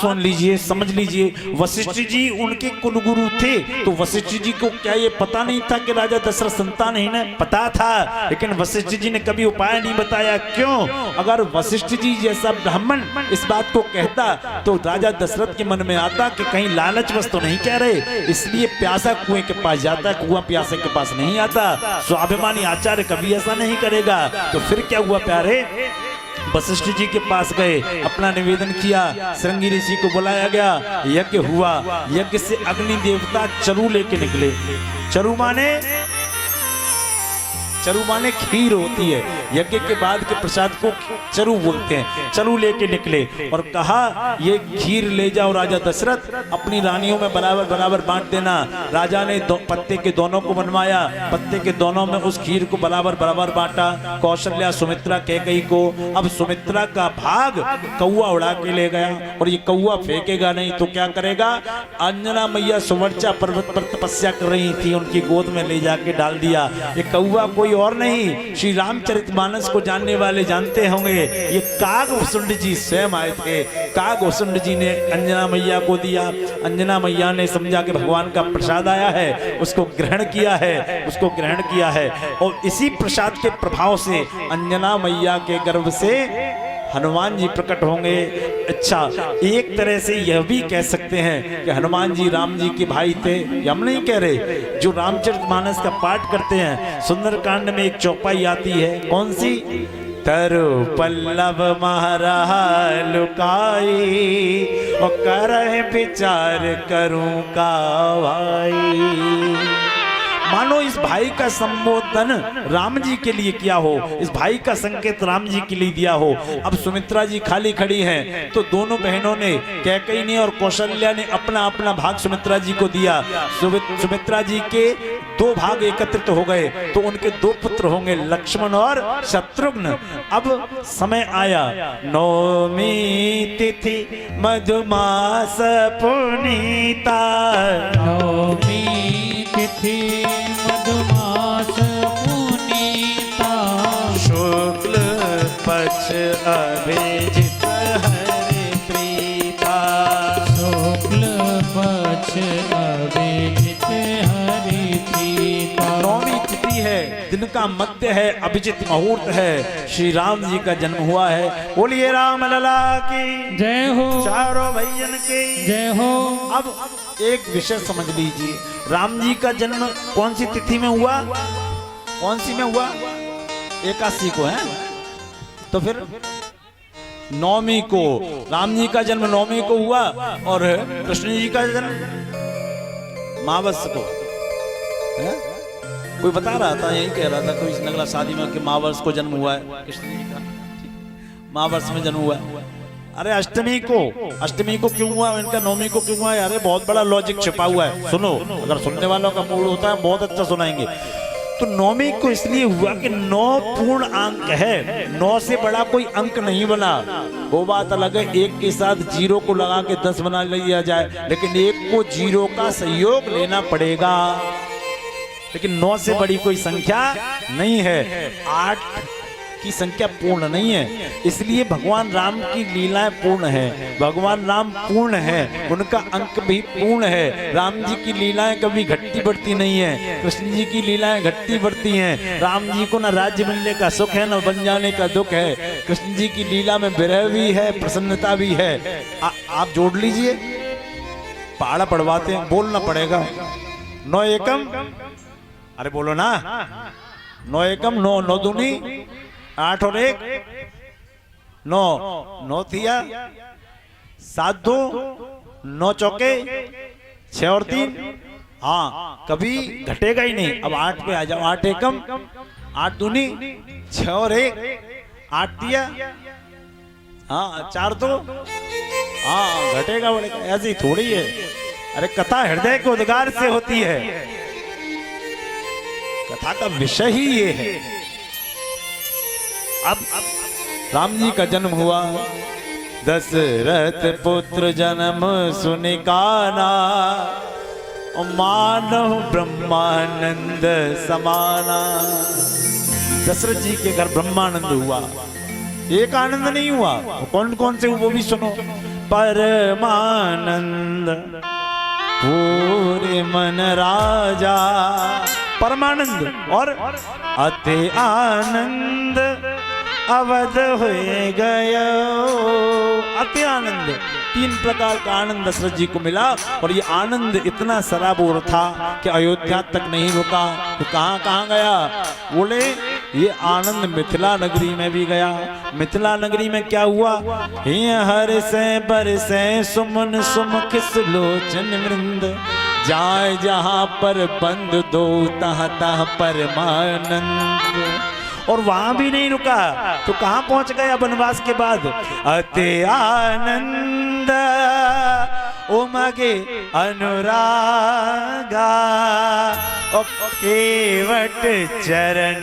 सुन लीजिए, समझ लीजिए। वशिष्ठ जी उनके कुलगुरु थे, तो वशिष्ठ जी को क्या ये पता नहीं था कि राजा दशरथ संतानहीन है? पता था, लेकिन वशिष्ठ जी ने कभी उपाय नहीं बताया। क्यों? अगर वशिष्ठ जी जैसा ब्राह्मण इस बात को कहता तो राजा दशरथ के मन में आता कि कहीं लालचवश तो नहीं कह रहे, इसलिए प्यासा कुएं के पास जाता, कुआं प्यासे के पास नहीं आता। स्वाभिमानी आचार्य कभी ऐसा नहीं करेगा। तो फिर क्या हुआ प्यारे? वशिष्ठ जी के पास गए, अपना निवेदन किया, श्रृंगी ऋषि को बुलाया गया, यज्ञ हुआ। यज्ञ से अग्नि देवता चरु लेके निकले। चरु माने खीर होती है। यज्ञ के बाद के प्रसाद को चरु बोलते हैं। चरु लेके निकले और कहा ये खीर ले जाओ राजा दशरथ, अपनी रानियों में बराबर बराबर बांट देना। राजा ने पत्ते के दोनों को बनवाया, पत्ते के दोनों में उस खीर को बराबर बराबर बांटा। कौशल्या, सुमित्रा, कैकेयी को। अब सुमित्रा का भाग कौआ उड़ा के ले गया, और ये कौआ फेंकेगा नहीं तो क्या करेगा? अंजना मैया सुवर्चा पर्वत पर तपस्या कर रही थी, उनकी गोद में ले जाके डाल दिया। ये कौआ कोई और नहीं, श्री रामचरितमानस को जानने वाले जानते होंगे, ये कागभूषुंड जी स्वयं आए थे। कागभूषुंड जी ने अंजना मैया को दिया। अंजना मैया ने समझा कि भगवान का प्रसाद आया है, उसको ग्रहण किया है। और इसी प्रसाद के प्रभाव से अंजना मैया के गर्भ से हनुमान जी प्रकट होंगे। अच्छा, एक तरह से यह भी कह सकते हैं कि हनुमान जी राम जी के भाई थे। हम नहीं कह रहे, जो रामचरितमानस का पाठ करते हैं, सुंदरकांड में एक चौपाई आती है, कौन सी? तरु पल्लव महरहा लुकाई, और करह विचार करूं का भाई। मानो इस भाई का संबोधन राम जी के लिए किया हो, इस भाई का संकेत राम जी के लिए दिया हो। अब सुमित्रा जी खाली खड़ी हैं, तो दोनों बहनों ने, कैकेयी ने और कौशल्या ने अपना अपना भाग सुमित्रा जी को दिया। सुमित्रा जी के दो भाग एकत्रित हो गए, तो उनके दो पुत्र होंगे, लक्ष्मण और शत्रुघ्न। अब समय आया, नौमी तिथि मधुमास पुनीता, नौमी तिथि मधुमास पुनीता, शुक्ल पक्ष अभिजित हरि प्रीता, शुक्ल पक्ष अभिजित हरि प्रीता। नौमी तिथि है, दिन का मध्य है, अभिजित मुहूर्त है, श्री राम जी का जन्म हुआ है। बोलिए राम लला की जय हो, चारों भैयन की जय हो। अब एक विषय समझ लीजिए, राम जी का जन्म कौन सी तिथि में हुआ? कौन सी में हुआ? एकादशी को है, तो फिर नौमी को। राम जी का जन्म नौमी को हुआ, और कृष्ण जी का जन्म मावस को है? कोई बता रहा था, यही कह रहा था कोई नगला शादी में कि मावस को जन्म हुआ है कृष्ण जी का, मावस में जन्म हुआ है। अरे अष्टमी को क्यों हुआ, इनका नौमी को क्यों हुआ? अरे बहुत बड़ा लॉजिक छिपा हुआ है, सुनो। अगर सुनने वालों का मूड होता है बहुत अच्छा सुनाएंगे। तो नौमी को इसलिए हुआ कि 9 पूर्ण अंक है, 9 से बड़ा कोई अंक नहीं बना। वो बात अलग है, एक के साथ 0 को लगा के 10 बना लिया जाए, लेकिन एक को 0 का सहयोग लेना पड़ेगा। लेकिन 9 से बड़ी कोई संख्या नहीं है, 8 की संख्या पूर्ण नहीं है, इसलिए भगवान राम की लीलाएं पूर्ण है। भगवान राम पूर्ण है, उनका अंक भी पूर्ण है। राम जी की लीलाएं कभी घटती बढ़ती नहीं है, कृष्ण जी की लीलाएं घटती बढ़ती हैं। राम जी को ना राज्य मिलने का सुख है, ना बन जाने का दुख है। कृष्ण जी की लीला में विरह भी है, प्रसन्नता भी है। आप जोड़ लीजिए, पहाड़ा पढ़वाते हैं, बोलना पड़ेगा। 9 एकम, अरे बोलो ना, 9 एकम 9, 9 दूनी 8 और 1 9, 9 थिया 7 2, 9 चौके 6 और 3, हाँ कभी घटेगा ही नहीं। अब 8 पे आ जाओ, 8 एकम 8 दूनी 6 और 1 8 दिया, हाँ 4 2, हाँ घटेगा बढ़ेगा, ऐसी थोड़ी है। अरे कथा हृदय के उद्गार से होती है, कथा का विषय ही ये है। अब राम जी का जन्म हुआ, दशरथ पुत्र जन्म सुनिकाना, मानव ब्रह्मानंद समाना। दशरथ जी के घर ब्रह्मानंद हुआ, एक आनंद नहीं हुआ। कौन कौन से वो भी सुनो। परमानंद पूरे मन राजा, परमानंद और अति आनंद अवध हुए गयो। अति आनंद, तीन प्रकार का आनंद दशरथ जी को मिला और ये आनंद इतना सराबोर था कि अयोध्या तक नहीं रुका तो कहाँ कहाँ गया। बोले ये आनंद मिथिला नगरी में भी गया। मिथिला नगरी में क्या हुआ, हर से बरसे सुमन सुमुख लोचन वृंद, जाए जहां पर बंद दो तहाँ तहाँ परमानंद। और वहां भी नहीं रुका तो कहां पहुंच गया वनवास के बाद, अति आनंद उमगे अनुरागा, और केवट चरण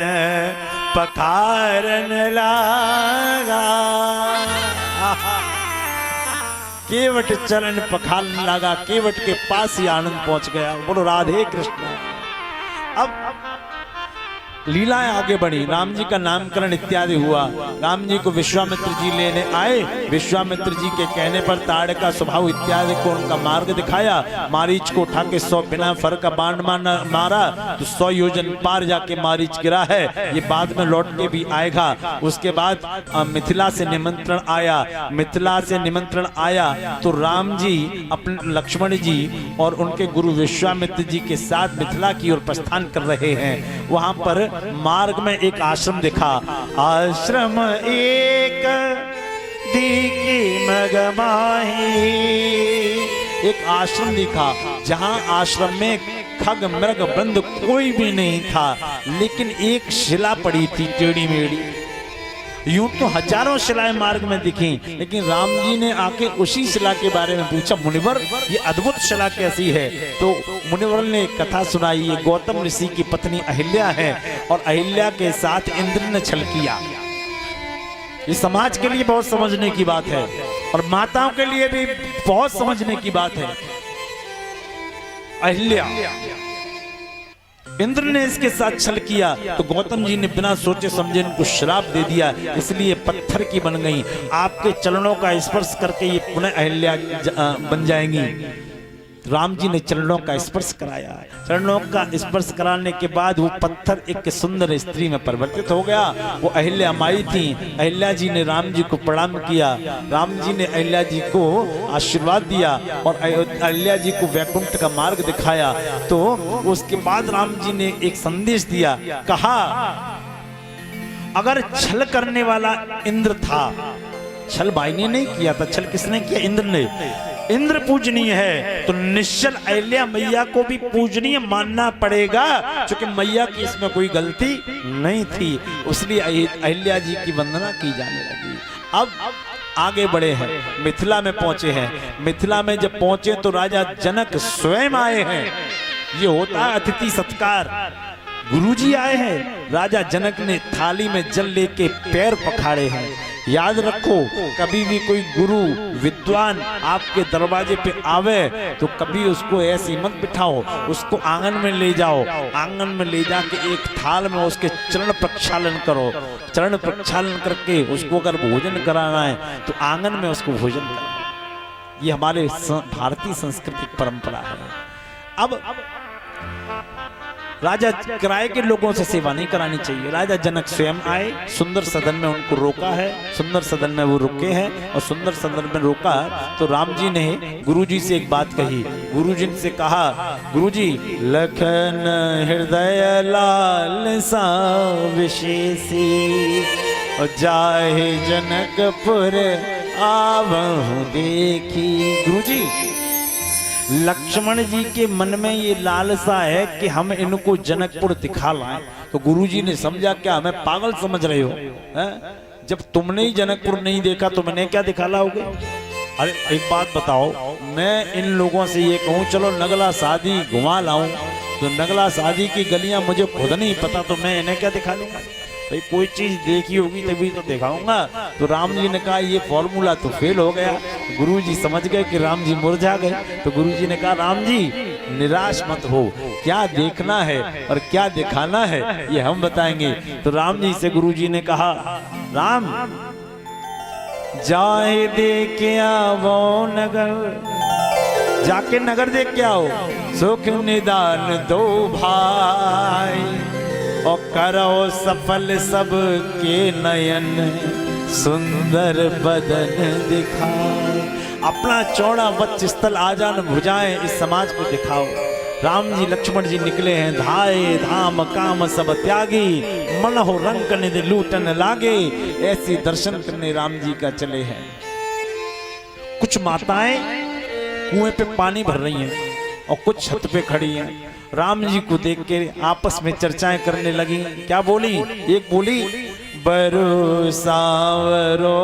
पखारन लागा। केवट चरण पखारने लगा, केवट के पास ही आनंद पहुंच गया। बोलो राधे कृष्ण। अब लीलाएं आगे बढ़ी, राम जी का नामकरण इत्यादि हुआ। राम जी को विश्वामित्र जी लेने आए, विश्वामित्र जी के कहने पर ताड़ का स्वभाव इत्यादि को उनका मार्ग दिखाया। मारीच को उठा के 100 बिना फर का बाण मारा तो 100 योजन पार जाके मारीच गिरा है, ये बाद में लौट के भी आएगा। उसके बाद मिथिला से निमंत्रण आया, मिथिला से निमंत्रण आया तो राम जी अपने लक्ष्मण जी और उनके गुरु विश्वामित्र जी के साथ मिथिला की ओर प्रस्थान कर रहे हैं। वहां पर मार्ग में एक आश्रम दिखा, आश्रम एक दीकी मगमाही, एक आश्रम दिखा जहां आश्रम में खग मृग बंद कोई भी नहीं था, लेकिन एक शिला पड़ी थी टेढ़ी मेढ़ी। यूं तो हजारों शिलाएं मार्ग में दिखी, लेकिन राम जी ने आके उसी शिला के बारे में पूछा, मुनिवर ये अद्भुत शिला कैसी है। तो मुनिवर ने कथा सुनाई, ये गौतम ऋषि की पत्नी अहिल्या है और अहिल्या के साथ इंद्र ने छल किया। ये समाज के लिए बहुत समझने की बात है और माताओं के लिए भी बहुत समझने की बात है। अहिल्या, इंद्र ने इसके साथ छल किया तो गौतम जी ने बिना सोचे समझे इनको श्राप दे दिया, इसलिए पत्थर की बन गई। आपके चरणों का स्पर्श करके ये पुनः अहिल्या बन जाएंगी। राम जी ने चरणों का स्पर्श कराया, चरणों का स्पर्श कराने के बाद वो पत्थर एक सुंदर स्त्री में परिवर्तित हो गया। वो अहिल्या माई थी। अहिल्या जी ने राम जी को प्रणाम किया, राम जी ने अहिल्या जी को आशीर्वाद दिया और अहिल्या जी को वैकुंठ का मार्ग दिखाया। तो उसके बाद राम जी ने एक संदेश दिया, कहा अगर छल करने वाला इंद्र था, छल भाई ने नहीं किया था, छल किसने किया, इंद्र ने। इंद्र पूजनीय है तो निश्चल अहिल्या मैया को भी पूजनीय मानना पड़ेगा, क्योंकि मैया की इसमें कोई गलती नहीं थी, इसलिए अहिल्या जी की वंदना की जाने लगी। अब आगे बढ़े हैं, मिथिला में पहुंचे हैं। मिथिला में जब पहुंचे तो राजा जनक स्वयं आए हैं। ये होता है अतिथि सत्कार। गुरुजी आए हैं, राजा जनक ने थाली में जल लेके पैर पखाड़े हैं। याद रखो, कभी भी कोई गुरु विद्वान आपके दरवाजे पे आवे तो कभी उसको ऐसे मत बिठाओ, उसको आंगन में ले जाओ। आंगन में ले जाके एक थाल में उसके चरण प्रक्षालन करो। चरण प्रक्षालन करके उसको अगर भोजन कराना है तो आंगन में उसको भोजन कराओ। ये हमारे भारतीय सांस्कृतिक परंपरा है। अब राजा किराए के लोगों से सेवा नहीं करानी चाहिए। राजा जनक स्वयं आए, सुंदर सदन में उनको रोका है, सुंदर सदन में वो रुके हैं और सुंदर सदन में रोका तो राम जी ने गुरुजी से एक बात कही। गुरुजी से कहा, गुरुजी लखन हृदय लाल सा विशेषी और जाहे जनकपुर आवहु देखी। गुरुजी लक्ष्मण जी के मन में ये लालसा है कि हम इनको जनकपुर दिखा लाएं। तो गुरुजी ने समझा क्या हमें पागल समझ रहे हो है? जब तुमने ही जनकपुर नहीं देखा तो मैंने क्या दिखा लाओगे। अरे एक बात बताओ, मैं इन लोगों से ये कहूँ चलो नगला शादी घुमा लाऊं तो नगला शादी की गलियां मुझे खुद नहीं पता तो मैं इन्हें क्या दिखा लूंगा। भाई कोई चीज देखी होगी तभी तो दिखाऊंगा। तो राम जी ने कहा ये फॉर्मूला तो फेल हो गया। गुरु जी समझ गए कि राम जी मुरझा गए तो गुरु जी ने कहा राम जी निराश मत हो, क्या देखना है और क्या दिखाना है ये हम बताएंगे। तो राम जी से गुरु जी ने कहा, राम जाए दे के आवो नगर, जाके नगर देख के आओ, सुख निदान दो भाई, और करो सफल सब के नयन, सुंदर बदन दिखाए। अपना चौड़ा वक्ष स्थल आजान भुजाएं इस समाज को दिखाओ। राम जी लक्ष्मण जी निकले हैं, धाए धाम काम सब त्यागी, मन हो रंग निधि लूटन लागे, ऐसी दर्शन करने राम जी का चले हैं। कुछ माताएं कुएं पे पानी भर रही हैं और कुछ छत पे खड़ी हैं। राम जी को देख के आपस में चर्चाएं करने लगी। क्या बोली? एक बोली, बरो सावरो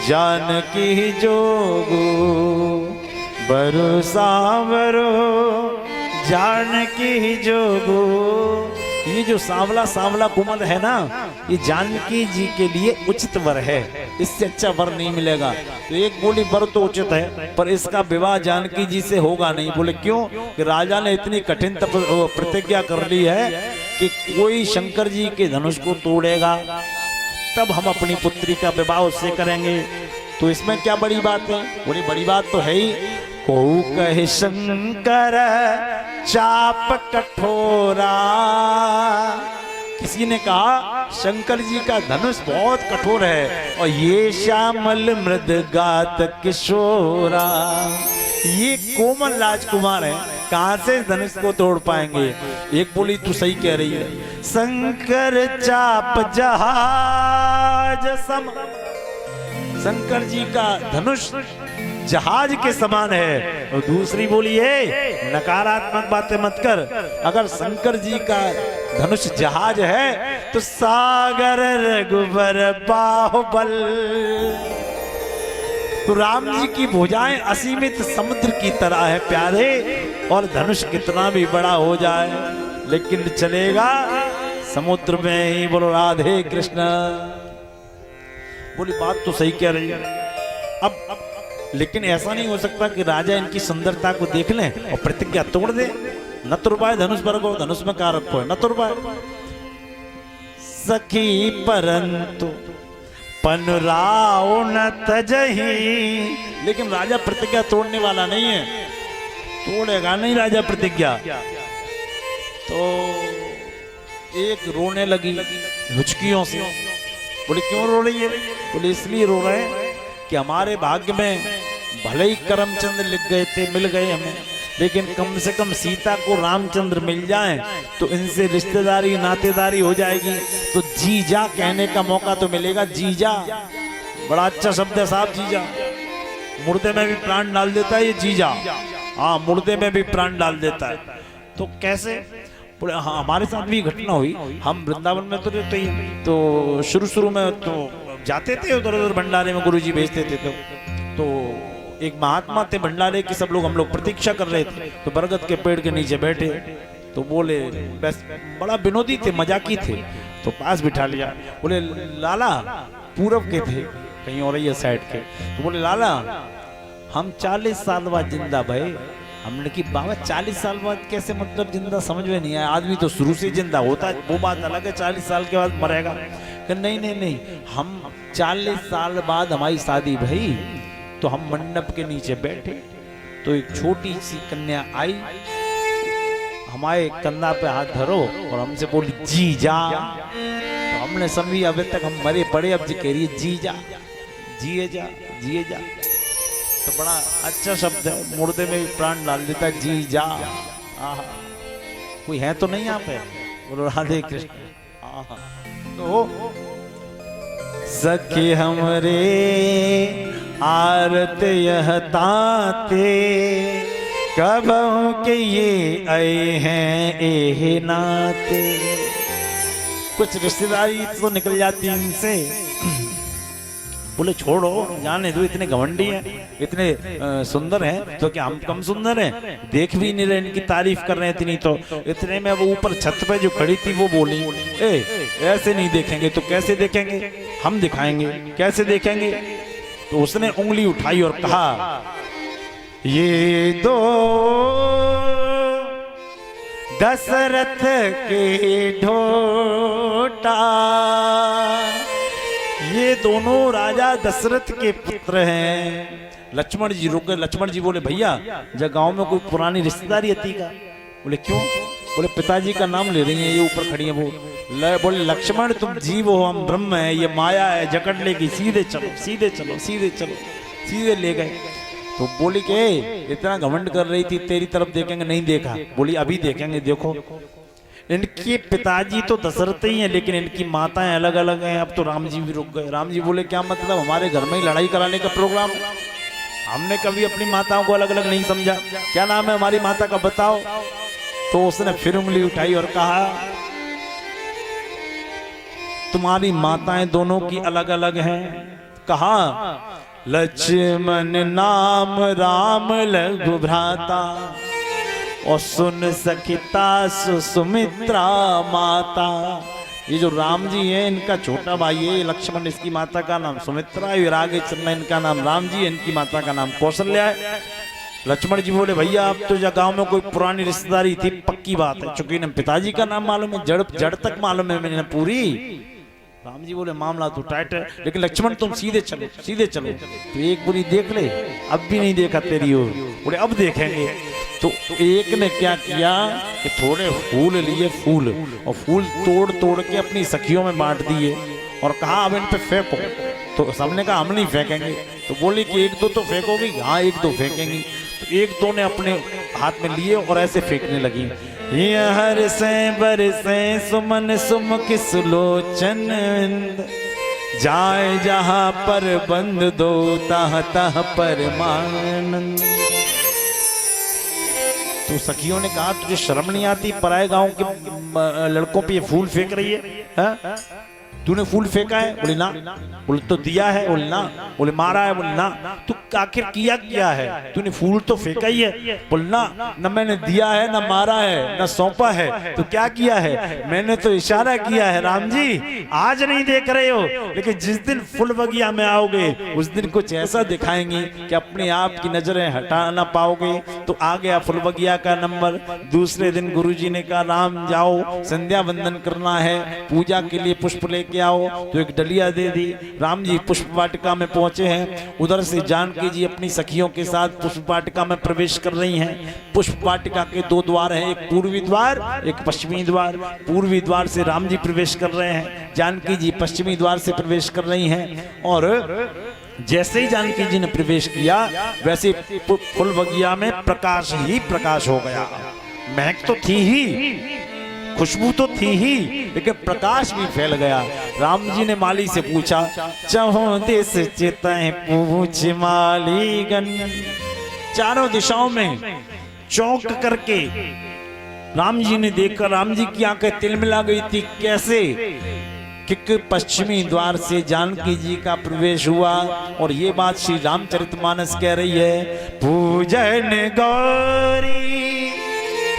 जानकी जोगू, बरो सावरो जानकी जोगू। ये जो सांवला सांवला कुमल है ना, ये जानकी जी के लिए उचित वर है, इससे अच्छा वर नहीं मिलेगा। तो एक बोली वर तो उचित है, पर इसका विवाह जानकी जी से होगा नहीं। बोले क्यों? कि राजा ने इतनी कठिन प्रतिज्ञा कर ली है कि कोई शंकर जी के धनुष को तोड़ेगा तब हम अपनी पुत्री का विवाह उससे करेंगे। तो इसमें क्या बड़ी बात है? बड़ी बड़ी बात तो है ही। को कहे शंकर चाप कठोरा, किसी ने कहा शंकर जी का धनुष बहुत कठोर है, और ये श्यामल मृदगात किशोरा, ये कोमल राजकुमार है, कहां से धनुष को तोड़ पाएंगे? एक बोली तू सही कह रही है, शंकर चाप जहाज सम, शंकर जी का धनुष जहाज के समान है। और दूसरी बोली है, नकारात्मक बातें मत कर, अगर शंकर जी का धनुष जहाज है तो सागर रघुबर बाहुबल, तो राम जी की भुजाएं असीमित समुद्र की तरह है प्यारे, और धनुष कितना भी बड़ा हो जाए लेकिन चलेगा समुद्र में ही। बोलो राधे कृष्ण। बोली बात तो सही कह रही है। अब लेकिन ऐसा नहीं हो सकता कि राजा इनकी सुंदरता को देख लें और प्रतिज्ञा तोड़ दे। न तुरबाए धनुष बरगो, धनुष में कहा रखो है, न तुरबाए। सखी परंतु पनुराओ न तजही, लेकिन राजा प्रतिज्ञा तोड़ने वाला नहीं है, तोड़ेगा नहीं राजा प्रतिज्ञा। तो एक रोने लगी हुचकियों से। बोले क्यों रो रही है? बोले इसलिए रो रहे हैं कि हमारे भाग्य में भले ही करमचंद्र लिख गए थे, मिल गए हमें, लेकिन कम से कम सीता को रामचंद्र मिल जाएं तो इनसे रिश्तेदारी नातेदारी हो जाएगी, तो जीजा कहने का मौका तो मिलेगा। जीजा बड़ा अच्छा शब्द है साहब, जीजा। मुर्दे में भी प्राण डाल देता है ये जीजा। हाँ, मुर्दे में भी प्राण डाल देता है। तो कैसे? बोले हाँ, हमारे साथ भी घटना हुई। हम वृंदावन में तो रहते ही, तो शुरू में तो जाते थे उधर उधर भंडारे में, गुरुजी भेजते थे। तो एक महात्मा थे भंडारे के, सब लोग हम लोग प्रतीक्षा कर रहे थे, तो बरगद के पेड़ के नीचे बैठे। तो बोले बस बड़ा विनोदी थे, मजाकी थे, तो पास बिठा लिया। बोले लाला, पूरब के थे, कहीं और ही साइड के। तो बोले लाला, हम 40 साल बाद जिंदा भये। हमने कि बाबा 40 साल बाद कैसे, मतलब जिंदा? समझ में नहीं आया। आदमी तो शुरू से जिंदा होता है, वो बात अलग है, 40 साल के बाद मरेगा। नहीं नहीं नहीं, हम 40 साल बाद हमारी शादी भई, तो हम मंडप के नीचे बैठे, तो एक छोटी सी कन्या आई, हमारे कंधा पे हाथ धरो और हमसे बोली जी जा। तो हमने समझी अभी तक हम मरे पड़े, अब जी कह रही है जी जा, जिए जा, जिए जा। तो बड़ा अच्छा शब्द है, मुर्दे में भी प्राण डाल देता है, जी जा। आहा, कोई है तो नहीं यहाँ पे? बोलो राधे कृष्ण। आहा, तो सखी हमरे आरत यह ताते, कब के ये आए हैं एहे नाते। कुछ रिश्तेदारी तो निकल जाती है इनसे। बोले छोड़ो, जाने दो, इतने घमंडी हैं, इतने सुंदर हैं, तो क्या हम कम सुंदर हैं? देख भी नहीं रहे, इनकी तारीफ कर रहे हैं इतनी। तो इतने में वो ऊपर छत पे जो खड़ी थी वो बोली, ऐसे नहीं देखेंगे तो कैसे देखेंगे? हम दिखाएंगे, कैसे देखेंगे? तो उसने उंगली उठाई और कहा, ये दो दशरथ के ढोटा, ये दोनों राजा दशरथ के पुत्र हैं। लक्ष्मण जी रुक गए। लक्ष्मण जी बोले भैया जब गांव में कोई पुरानी रिश्तेदारी आती का? बोले क्यों? बोले पिताजी का नाम ले रही है, ये ऊपर खड़ी है वो। बोले लक्ष्मण तुम जीव हो, हम ब्रह्म है, ये माया है, जकड़ लेगी, सीधे चलो सीधे चलो सीधे चलो। सीधे ले गए। तो बोली के इतना घमंड कर रही थी, तेरी तरफ देखेंगे, नहीं देखा। बोली अभी देखेंगे, देखो। इनके पिताजी तो दशरथ ही हैं, लेकिन इनकी माताएं अलग अलग हैं। अब तो राम जी भी रुक गए। राम जी बोले क्या मतलब, हमारे घर में ही लड़ाई कराने का प्रोग्राम है? हमने कभी अपनी माताओं को अलग अलग नहीं समझा। क्या नाम है हमारी माता का बताओ। तो उसने फिर उंगली उठाई और कहा तुम्हारी माताएं दोनों की अलग अलग हैं। कहा लक्ष्मण नाम राम लघु भ्राता, और सुन सखिता सुमित्रा माता। ये जो राम जी हैं इनका छोटा भाई है लक्ष्मण, इसकी माता का नाम सुमित्रा है। आगे चलना इनका नाम राम जी है, इनकी माता का नाम कौशल्या है। लक्ष्मण जी बोले भैया अब तो गांव में कोई पुरानी रिश्तेदारी थी, पक्की बात है, चूंकि इन्हें पिताजी का नाम मालूम है, जड़ तक मालूम है मैंने पूरी। राम जी बोले मामला तो टाइट है, लेकिन लक्ष्मण तुम सीधे चलो सीधे चलो। तो एक बोली देख ले, अब भी नहीं देखा तेरी ओर। बोले अब देखेंगे। तो एक ने क्या किया कि थोड़े फूल लिए, फूल और फूल तोड़ तोड़ के अपनी सखियों में बांट दिए और कहा अब इन पे फेंको। तो सबने कहा हम नहीं फेंकेंगे। तो बोली कि एक दो तो फेंकोगी? हाँ एक दो फेंकेंगी। तो एक दो ने अपने हाथ में लिए और ऐसे फेंकने लगी। ये हर से बरसे सुमन सुमुख सुलोचन, जाए जहां पर बंद दो तह तह परमानंद। तो सखियों ने कहा तुझे शर्म नहीं आती, पराए गांव के लड़कों पे ये फूल फेंक रही है? तूने फूल फेंका है? बोले ना। बोले तो दिया है? बोले ना। बोले मारा है? बोले ना। तू आखिर किया क्या है? तूने फूल तो फेंका ही है। बोले ना, न मैंने दिया है, न मारा है, न सौंपा है। तो क्या किया है? मैंने तो इशारा किया है। राम जी आज नहीं देख रहे हो, लेकिन जिस दिन फुल बगिया में आओगे उस दिन कुछ ऐसा दिखाएंगे कि अपने आप की नजरें हटा ना पाओगे। तो आ गया फुल बगिया का नंबर। दूसरे दिन गुरुजी ने कहा राम जाओ संध्या वंदन करना है, पूजा के लिए पुष्प लेके आओ। तो एक डलिया दे दी। राम जी पुष्प वाटिका में पहुंचे हैं। उधर से जानकी जी अपनी सखियों के साथ पुष्प वाटिका में प्रवेश कर रही हैं। पुष्प वाटिका के दो द्वार हैं, एक पूर्वी द्वार एक पश्चिमी द्वार। पूर्वी द्वार से राम जी प्रवेश कर रहे हैं, जानकी जी पश्चिमी द्वार से प्रवेश कर रही हैं। और जैसे ही जानकी जी ने प्रवेश किया वैसे फुल बगिया में प्रकाश ही प्रकाश हो गया। महक तो थी ही, खुशबू तो थी ही, लेकिन प्रकाश भी फैल गया। राम जी ने माली से पूछा चहो दिस चितहि पूछ मालीगन। चारों दिशाओं में चौंक करके राम जी ने देखकर राम जी की आंखें तिलमिला गई थी। कैसे? कि पश्चिमी द्वार से जानकी जी का प्रवेश हुआ। और ये बात श्री रामचरितमानस कह रही है, पूजन गौरी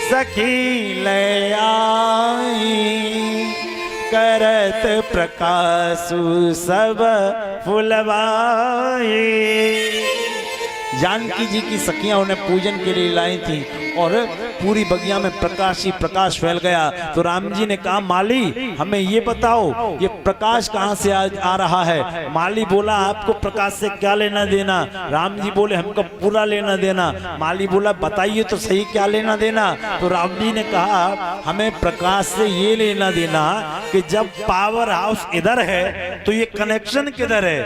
सखी ले आई, करत प्रकाशु सब फुलवाई। जानकी जी की सखियां उन्हें पूजन के लिए लाई थी और पूरी बगिया में प्रकाश ही प्रकाश फैल गया। तो राम जी ने कहा माली हमें ये बताओ ये प्रकाश कहाँ से आ रहा है? माली बोला आपको प्रकाश से क्या लेना देना? राम जी बोले हमको पूरा लेना देना। माली बोला बताइए तो सही क्या लेना देना? तो राम जी ने कहा हमें प्रकाश से ये लेना देना कि जब पावर हाउस इधर है तो ये कनेक्शन किधर है?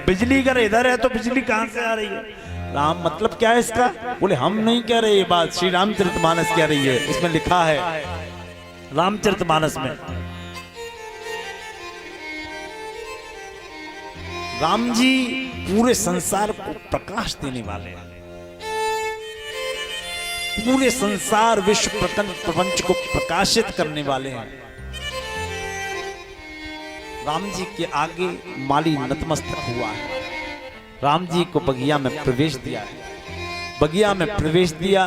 बिजली अगर इधर है तो बिजली कहाँ से आ रही है? राम मतलब क्या है इसका? बोले हम नहीं कह रहे ये बात, श्री रामचरितमानस कह रही है। इसमें लिखा है रामचरितमानस में, राम जी पूरे संसार को प्रकाश देने वाले हैं। पूरे संसार विश्व प्रपंच को प्रकाशित करने वाले हैं। राम जी के आगे माली नतमस्तक हुआ है। राम जी को बगिया में प्रवेश दिया है। बगिया में प्रवेश दिया।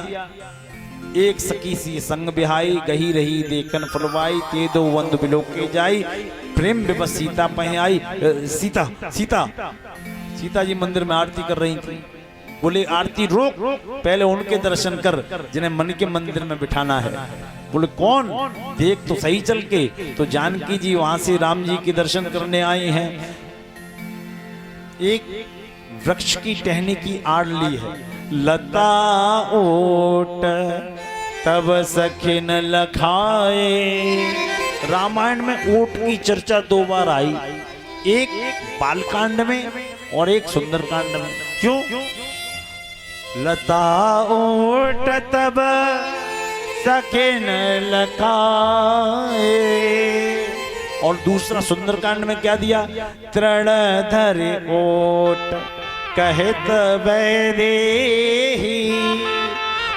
एक सखी सी संग बिहाई, गही रही देखन फुलवाई, ते दो वंद बिलोके जाई, प्रेम विवश सीता पह आई। सीता सीता सीता जी मंदिर में आरती कर रही थी। बोले आरती रोक, पहले उनके दर्शन कर जिन्हें मन के मंदिर में बिठाना है। बोले कौन? देख तो सही चल के। तो जानकी जी वहां से राम जी के दर्शन करने आई हैं। एक वृक्ष की टहनी की आड़ ली है। लता ओट तब सखिन लखाए। रामायण में ओट की चर्चा 2 बार आई, एक बालकांड में और एक सुंदरकांड में। क्यों? लता ओट तब सखिन लखाए। और दूसरा सुंदरकांड में क्या दिया? तृण धरे ओट कहत वैदेही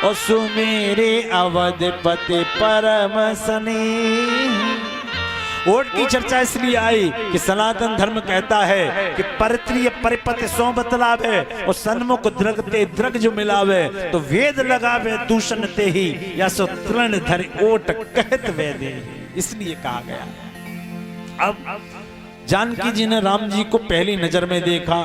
और सुमेरे अवधपति परम स्नेही। ओट की चर्चा इसलिए आई कि सनातन धर्म कहता है कि परत्रिय परिपति सो बतलावे और सन्मुख द्रगते द्रग जो मिलावे, तो वेद लगावे दूषण ते ही या सो तृण धरे ओट कहत वैदे। इसलिए कहा गया। अब जानकी जी ने राम जी को पहली नजर में देखा,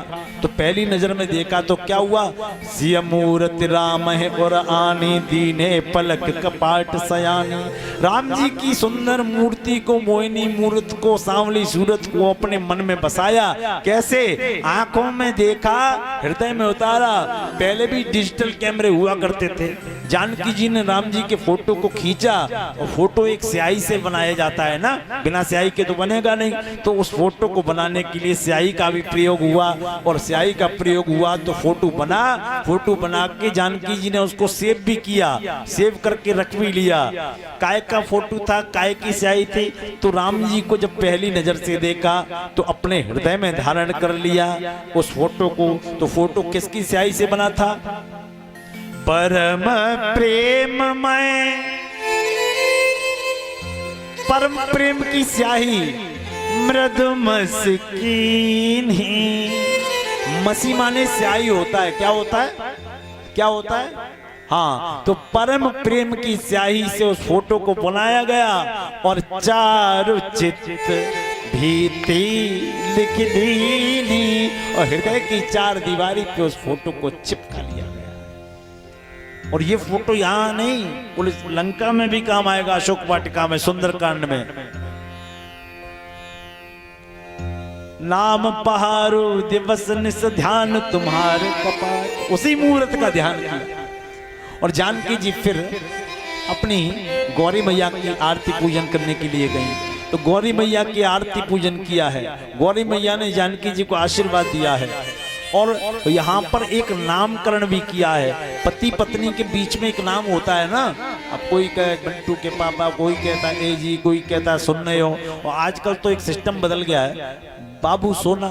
तो पहली नजर में देखा तो क्या हुआ? सिय मूर्ति राम है और आनी दीने पलक कपाट सयानी। राम जी की सुंदर मूर्ति को, मोहिनी मूर्त को, सांवली सूरत को अपने मन में बसाया। कैसे? आंखों में देखा, हृदय में उतारा। पहले भी डिजिटल कैमरे हुआ करते थे। जानकी जी ने राम जी के फोटो को खींचा, और फोटो एक स्याही से बनाया जाता है ना, बिना स्याही के तो बनेगा नहीं। तो उस फोटो को बनाने के लिए स्याही का भी प्रयोग हुआ, और स्याही का प्रयोग हुआ तो फोटो बना। फोटो बना के जानकी जी ने उसको सेव भी किया, सेव करके रख भी लिया। काय का फोटो था, काय की स्याही थी। तो राम जी को जब पहली नजर से देखा तो अपने हृदय में धारण कर लिया उस फोटो को। तो फोटो किसकी स्याही से बना था? परम प्रेममय, परम प्रेम की स्याही मृदु मस्कीन ही। मसी माने स्याही होता है। क्या होता है? क्या होता है? हाँ, तो परम प्रेम की स्याही से उस फोटो को बनाया गया और चारु चित्त भीति लिख दीनी, और हृदय की 4 दीवारी पे उस फोटो को चिपका लिया गया। और ये फोटो यहाँ नहीं, पुलिस लंका में भी काम आएगा, अशोक वाटिका में, सुंदरकांड में। नाम पहारो दिवस निस ध्यान तुम्हारे कपाट। उसी मुहूर्त का ध्यान किया। और जानकी जी फिर अपनी गौरी मैया की आरती पूजन करने के लिए गई। तो गौरी मैया की आरती पूजन किया है। गौरी मैया ने जानकी जी को आशीर्वाद दिया है। और यहाँ पर एक नामकरण भी किया है। पति पत्नी के बीच में एक नाम होता है ना। अब कोई कहे बंटू के पापा, कोई कहता है ए जी, कोई कहता है सुनने हो। और आजकल तो एक सिस्टम बदल गया है, बाबू सोना,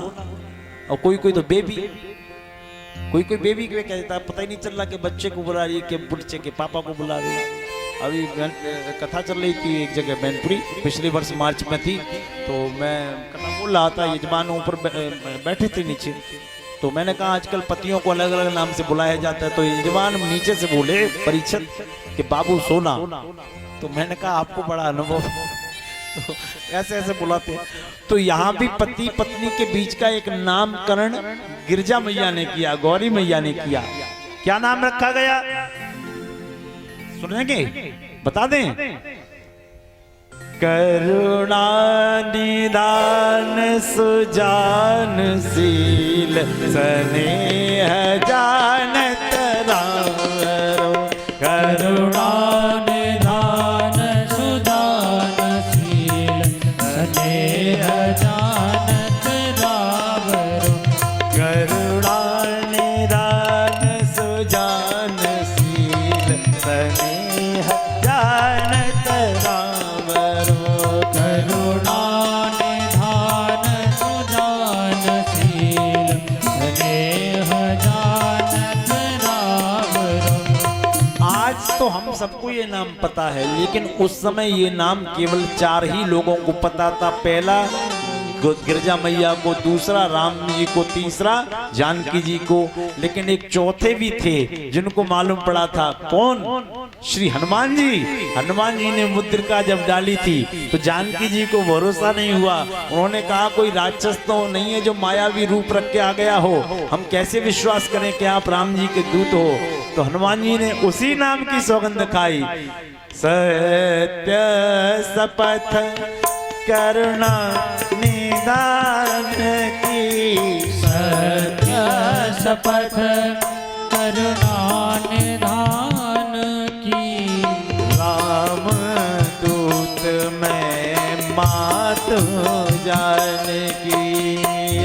और कोई कोई तो बेबी, कोई कोई बेबी के कहता है। पता ही नहीं चल रहा कि बच्चे को बुला रही है कि बच्चे के पापा को बुला रही है। अभी कथा चल रही थी एक जगह मैनपुरी, पिछले वर्ष मार्च में थी। तो मैं कथा बोल रहा था, यजमान ऊपर बैठे थे नीचे। तो मैंने कहा आजकल पतियों को अलग अलग नाम से बुलाया जाता है। तो यजमान नीचे से बोले परीक्षित कि बाबू सोना। तो मैंने कहा आपको बड़ा अनुभव, तो ऐसे ऐसे बुलाते हैं। तो यहाँ भी पति पत्नी के बीच का एक नामकरण गिरजा मैया ने किया, गौरी मैया ने किया। क्या नाम रखा गया सुनेंगे? बता दें। करुणा निदान सुजान शील स्नेह जानत राम। करुणा निधान सुदान शील स्नेह जानत रावरो। करुणा निदान सुजान शील स्नेह जानत रावरो। करुणा निधान सुजान शील स्नेह जानत रावरो। आज तो हम सबको ये नाम पता है, लेकिन उस समय ये नाम केवल 4 ही लोगों को पता था। पहला गिरजा मैया को, दूसरा राम जी को, तीसरा जानकी जी को। लेकिन एक चौथे भी थे जिनको मालूम पड़ा था। कौन? श्री हनुमान जी। हनुमान जी ने मुद्रिका जब डाली थी तो जानकी जी को भरोसा नहीं हुआ। उन्होंने कहा कोई राक्षस तो नहीं है जो मायावी रूप रख के आ गया हो, हम कैसे विश्वास करें कि आप राम जी के दूत हो। तो हनुमान जी ने उसी नाम की सौगंध खाई। सत्य शपथ करुणा निदान की। शपथ करुणा निधान की। राम दूत मैं मात जान की।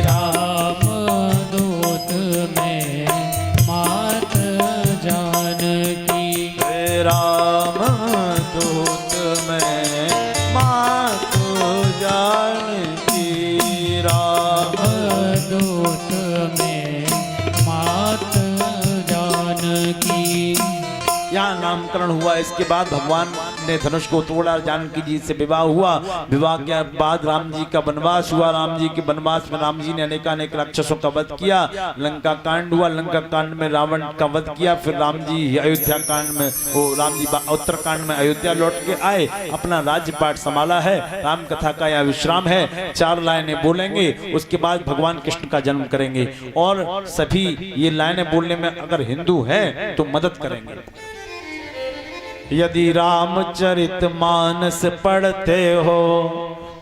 राम दूत में मात जान की। राम दूत मैं मात जान की। राम दूत में मात जान की। यहाँ नामकरण हुआ। इसके बाद भगवान ने धनुष को तोड़ा, जानकी जी से विवाह हुआ। विवाह के बाद राम जी का वनवास हुआ। राम जी के वनवास में राम जी ने अनेकानेक राक्षसों का वध किया। लंका कांड हुआ। लंका कांड में रावण का वध किया। फिर राम जी अयोध्या कांड में राम जी उत्तरकांड में अयोध्या लौट के आए, अपना राज्यपाट संभाला है। राम कथा का यह विश्राम है। 4 लाइनें बोलेंगे, उसके बाद भगवान कृष्ण का जन्म करेंगे। और सभी ये लाइनें बोलने में अगर हिंदू हैं तो मदद करेंगे। यदि रामचरित मानस पढ़ते हो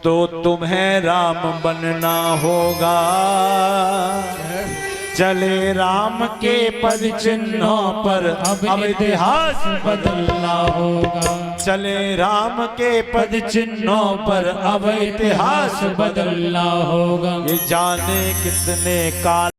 तो तुम्हें राम बनना होगा। चले राम के पद चिन्हों पर अब इतिहास बदलना होगा। चले राम के पद चिन्हों पर अब इतिहास बदलना होगा। ये जाने कितने काल